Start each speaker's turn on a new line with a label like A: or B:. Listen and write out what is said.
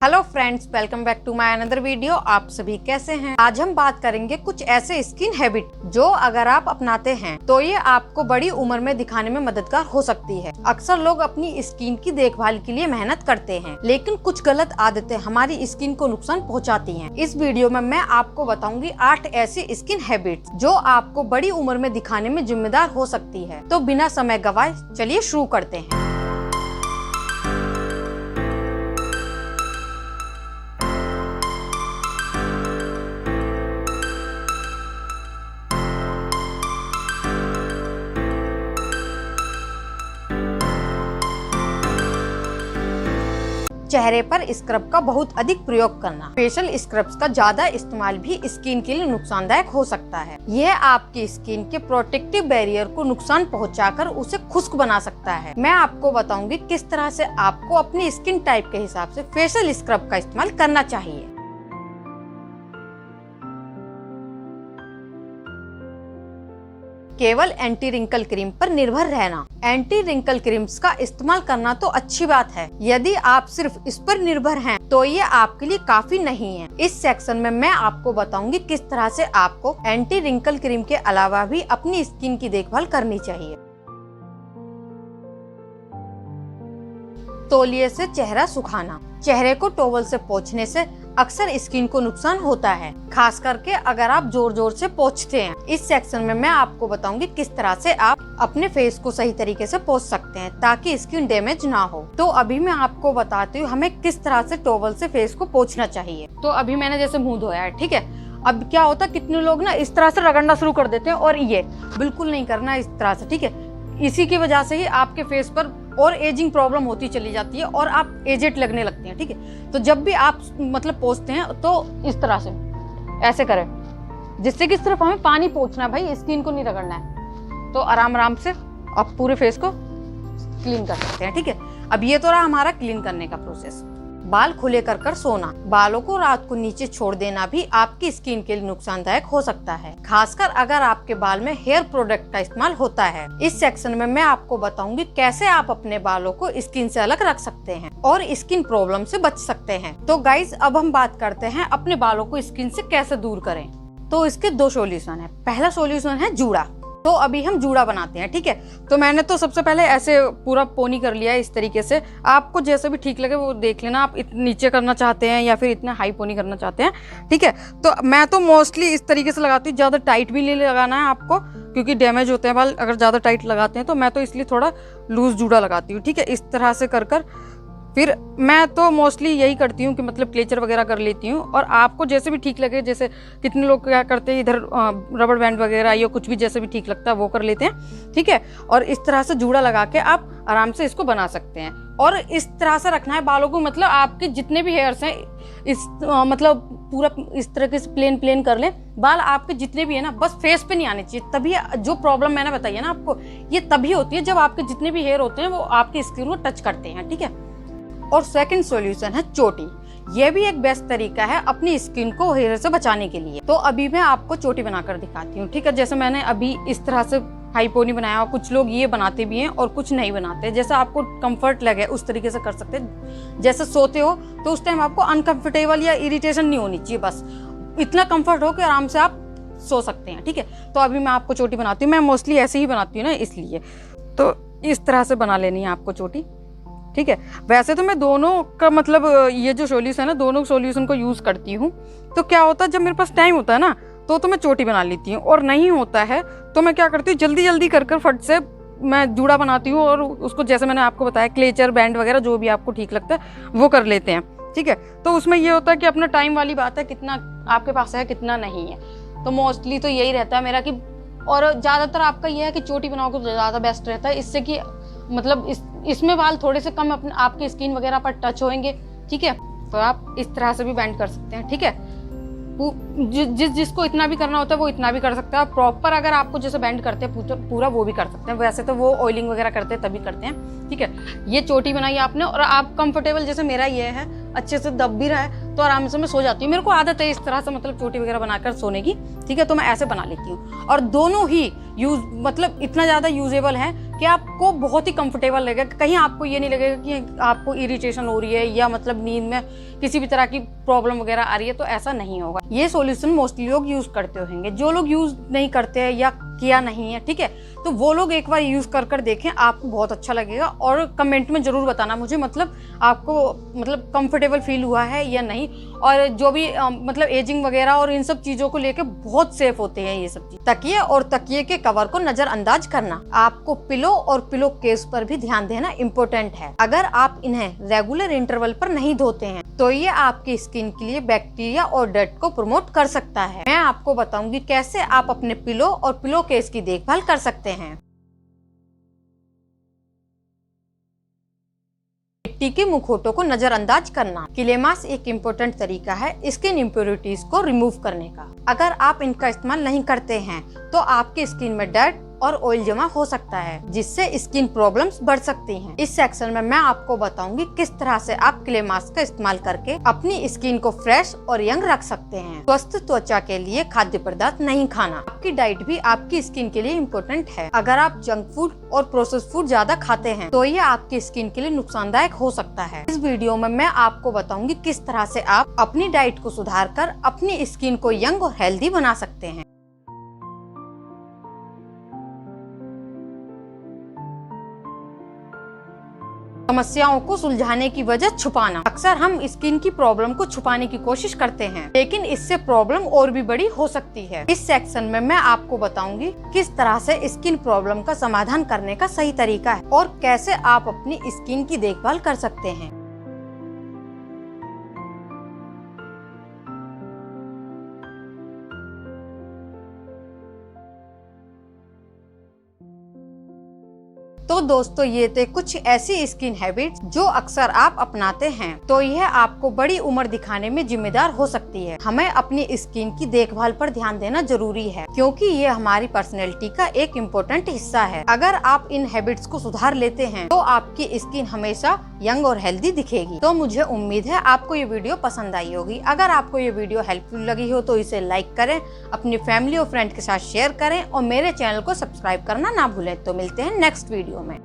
A: Hello friends, welcome back to my another video. आप सभी कैसे हैं? आज हम बात करेंगे कुछ ऐसे स्किन हैबिट जो अगर आप अपनाते हैं तो ये आपको बड़ी उम्र में दिखाने में मददगार हो सकती है। अक्सर लोग अपनी स्किन की देखभाल के लिए मेहनत करते हैं, लेकिन कुछ गलत आदतें हमारी स्किन को नुकसान पहुंचाती हैं। इस वीडियो में मैं आपको बताऊंगी 8 ऐसी स्किन हैबिट्स जो आपको बड़ी उम्र में दिखाने में जिम्मेदार हो सकती है। तो बिना समय गवाए चलिए शुरू करते हैं। चेहरे पर स्क्रब का बहुत अधिक प्रयोग करना। फेशियल स्क्रब्स का ज्यादा इस्तेमाल भी स्किन के लिए नुकसानदायक हो सकता है। यह आपकी स्किन के प्रोटेक्टिव बैरियर को नुकसान पहुंचाकर उसे खुश्क बना सकता है। मैं आपको बताऊंगी किस तरह से आपको अपनी स्किन टाइप के हिसाब से फेशियल स्क्रब का इस्तेमाल करना चाहिए। केवल एंटी रिंकल क्रीम पर निर्भर रहना। एंटी रिंकल क्रीम्स का इस्तेमाल करना तो अच्छी बात है, यदि आप सिर्फ इस पर निर्भर हैं तो ये आपके लिए काफी नहीं है। इस सेक्शन में मैं आपको बताऊंगी किस तरह से आपको एंटी रिंकल क्रीम के अलावा भी अपनी स्किन की देखभाल करनी चाहिए। तौलिए से चेहरा सुखाना। चेहरे को टॉवल से पोंछने से अक्सर स्किन को नुकसान होता है, खास करके अगर आप जोर जोर से पोंछते हैं। इस सेक्शन में मैं आपको बताऊंगी किस तरह से आप अपने फेस को सही तरीके से पोंछ सकते हैं ताकि स्किन डैमेज ना हो। तो अभी मैं आपको बताती हूँ हमें किस तरह से टॉवल से फेस को पोंछना चाहिए। तो अभी मैंने जैसे मुंह धोया है, ठीक है। अब क्या होता है, कितने लोग ना इस तरह से रगड़ना शुरू कर देते हैं, और ये बिल्कुल नहीं करना इस तरह से, ठीक है। इसी की वजह से ही आपके फेस पर और एजिंग प्रॉब्लम होती चली जाती है और आप एजेड लगने लगते हैं, ठीक है। तो जब भी आप मतलब पोंछते हैं तो इस तरह से ऐसे करें, जिससे कि सिर्फ हमें पानी पोंछना है भाई, स्किन को नहीं रगड़ना है। तो आराम आराम से आप पूरे फेस को क्लीन कर सकते हैं, ठीक है। अब ये तो रहा हमारा क्लीन करने का प्रोसेस। बाल खुले कर सोना। बालों को रात को नीचे छोड़ देना भी आपकी स्किन के लिए नुकसानदायक हो सकता है, खासकर अगर आपके बाल में हेयर प्रोडक्ट का इस्तेमाल होता है। इस सेक्शन में मैं आपको बताऊंगी कैसे आप अपने बालों को स्किन से अलग रख सकते हैं और स्किन प्रॉब्लम से बच सकते हैं। तो गाइज, अब हम बात करते हैं अपने बालों को स्किन से कैसे दूर करें। तो इसके 2 सॉल्यूशन है। पहला सॉल्यूशन है जूड़ा। तो अभी हम जूड़ा बनाते हैं, ठीक है। तो मैंने तो सबसे पहले ऐसे पूरा पोनी कर लिया है इस तरीके से। आपको जैसे भी ठीक लगे वो देख लेना, आप नीचे करना चाहते हैं या फिर इतना हाई पोनी करना चाहते हैं, ठीक है। तो मैं तो मोस्टली इस तरीके से लगाती हूँ, ज़्यादा टाइट भी नहीं लगाना है आपको, क्योंकि डैमेज होते हैं बाल अगर ज़्यादा टाइट लगाते हैं। तो मैं तो इसलिए थोड़ा लूज जूड़ा लगाती हूँ, ठीक है। इस तरह से कर फिर मैं तो मोस्टली यही करती हूँ कि मतलब क्लेचर वगैरह कर लेती हूँ। और आपको जैसे भी ठीक लगे, जैसे कितने लोग क्या करते हैं, इधर रबड़ बैंड वगैरह या कुछ भी जैसे भी ठीक लगता है वो कर लेते हैं, ठीक है। और इस तरह से जूड़ा लगा के आप आराम से इसको बना सकते हैं। और इस तरह से रखना है बालों को, मतलब आपके जितने भी हेयर्स हैं इस मतलब पूरा इस तरीके से प्लेन कर लें। बाल आपके जितने भी है ना, बस फेस पे नहीं आने चाहिए। तभी जो प्रॉब्लम मैंने बताई है ना आपको, ये तभी होती है जब आपके जितने भी हेयर होते हैं वो आपकी स्किन को टच करते हैं, ठीक है। और सेकंड सॉल्यूशन है चोटी। यह भी एक बेस्ट तरीका है अपनी स्किन को हेयर से बचाने के लिए। तो अभी मैं आपको चोटी बनाकर दिखाती हूँ, ठीक है। जैसे मैंने अभी इस तरह से हाई पोनी बनाया, और कुछ लोग ये बनाते भी हैं और कुछ नहीं बनाते। जैसा आपको कंफर्ट लगे उस तरीके से कर सकते हैं। जैसे सोते हो तो उस टाइम आपको अनकंफर्टेबल या इरिटेशन नहीं होनी चाहिए, बस इतना कंफर्ट हो कि आराम से आप सो सकते हैं, ठीक है। तो अभी मैं आपको चोटी बनाती हूँ। मैं मोस्टली ऐसे ही बनाती हूँ ना, इसलिए तो इस तरह से बना लेनी है आपको चोटी, ठीक है। वैसे तो मैं दोनों का मतलब ये जो सॉल्यूशन है ना, दोनों सॉल्यूशन को यूज़ करती हूँ। तो क्या होता है, जब मेरे पास टाइम होता है ना तो मैं चोटी बना लेती हूँ, और नहीं होता है तो मैं क्या करती हूँ, जल्दी कर फट से मैं जूड़ा बनाती हूँ और उसको जैसे मैंने आपको बताया क्लेचर बैंड वगैरह जो भी आपको ठीक लगता है वो कर लेते हैं, ठीक है। तो उसमें ये होता है कि अपना टाइम वाली बात है, कितना आपके पास है कितना नहीं है। तो मोस्टली तो यही रहता है मेरा कि, और ज़्यादातर आपका ये है कि चोटी बनाओ तो ज़्यादा बेस्ट रहता है, इससे कि मतलब इसमें बाल थोड़े से कम अपने आपके स्किन वगैरह पर टच होंगे, ठीक है। तो आप इस तरह से भी बैंड कर सकते हैं, ठीक है। जिसको इतना भी करना होता है वो इतना भी कर सकता है। प्रॉपर अगर आपको जैसे बैंड करते हैं पूरा वो भी कर सकते हैं। वैसे तो वो ऑयलिंग वगैरह करते हैं तभी करते हैं, ठीक है। ये चोटी बनाई आपने और आप कंफर्टेबल, जैसे मेरा ये है, अच्छे से दब भी रहा है तो आराम से मैं सो जाती हूँ। मेरे को आदत है इस तरह से मतलब चोटी वगैरह बनाकर सोने की, ठीक है, तो मैं ऐसे बना लेती हूँ। और दोनों ही यूज मतलब इतना ज़्यादा यूजेबल है कि आपको बहुत ही कंफर्टेबल लगेगा। कहीं आपको ये नहीं लगेगा कि आपको इरिटेशन हो रही है या मतलब नींद में किसी भी तरह की प्रॉब्लम वगैरह आ रही है, तो ऐसा नहीं होगा। ये सॉल्यूशन मोस्टली लोग यूज करते होंगे। जो लोग यूज नहीं करते हैं या किया नहीं है, ठीक है, तो वो लोग एक बार यूज कर देखें, आपको बहुत अच्छा लगेगा। और कमेंट में जरूर बताना मुझे मतलब आपको मतलब कंफर्टेबल फील हुआ है या नहीं। और जो भी मतलब एजिंग वगैरह और इन सब चीजों को लेके बहुत सेफ होते हैं ये सब चीज। तकिए और तकिए के कवर को नजरअंदाज करना, आपको पिलो और पिलो केस पर भी ध्यान देना इम्पोर्टेंट है। अगर आप इन्हें रेगुलर इंटरवल पर नहीं धोते हैं तो ये आपकी स्किन के लिए बैक्टीरिया और डर्ट को प्रमोट कर सकता है। मैं आपको बताऊंगी कैसे आप अपने पिलो और पिलो केस की देखभाल कर सकते हैं। मिट्टी के मुखौटों को नजरअंदाज करना, क्लेमास एक इम्पोर्टेंट तरीका है स्किन इम्प्योरिटीज को रिमूव करने का। अगर आप इनका इस्तेमाल नहीं करते हैं तो आपकी स्किन में डर्ट और ऑयल जमा हो सकता है, जिससे स्किन प्रॉब्लम्स बढ़ सकती हैं। इस सेक्शन में मैं आपको बताऊंगी किस तरह से आप क्ले मास्क का इस्तेमाल करके अपनी स्किन को फ्रेश और यंग रख सकते हैं। स्वस्थ त्वचा के लिए खाद्य पदार्थ नहीं खाना, आपकी डाइट भी आपकी स्किन के लिए इम्पोर्टेंट है। अगर आप जंक फूड और प्रोसेस्ड फूड ज्यादा खाते हैं तो ये आपकी स्किन के लिए नुकसानदायक हो सकता है। इस वीडियो में मैं आपको बताऊंगी किस तरह से आप अपनी डाइट को सुधार कर अपनी स्किन को यंग और हेल्दी बना सकते हैं। समस्याओं को सुलझाने की वजह छुपाना, अक्सर हम स्किन की प्रॉब्लम को छुपाने की कोशिश करते हैं, लेकिन इससे प्रॉब्लम और भी बड़ी हो सकती है। इस सेक्शन में मैं आपको बताऊंगी किस तरह से स्किन प्रॉब्लम का समाधान करने का सही तरीका है और कैसे आप अपनी स्किन की देखभाल कर सकते हैं। तो दोस्तों ये थे कुछ ऐसी स्किन हैबिट्स जो अक्सर आप अपनाते हैं, तो यह आपको बड़ी उम्र दिखाने में जिम्मेदार हो सकती है। हमें अपनी स्किन की देखभाल पर ध्यान देना जरूरी है क्योंकि ये हमारी पर्सनैलिटी का एक इम्पोर्टेंट हिस्सा है। अगर आप इन हैबिट्स को सुधार लेते हैं तो आपकी स्किन हमेशा यंग और हेल्दी दिखेगी। तो मुझे उम्मीद है आपको ये वीडियो पसंद आई होगी। अगर आपको ये वीडियो हेल्पफुल लगी हो तो इसे लाइक करें, अपनी फैमिली और फ्रेंड के साथ शेयर करें और मेरे चैनल को सब्सक्राइब करना ना भूलें। तो मिलते हैं नेक्स्ट वीडियो में।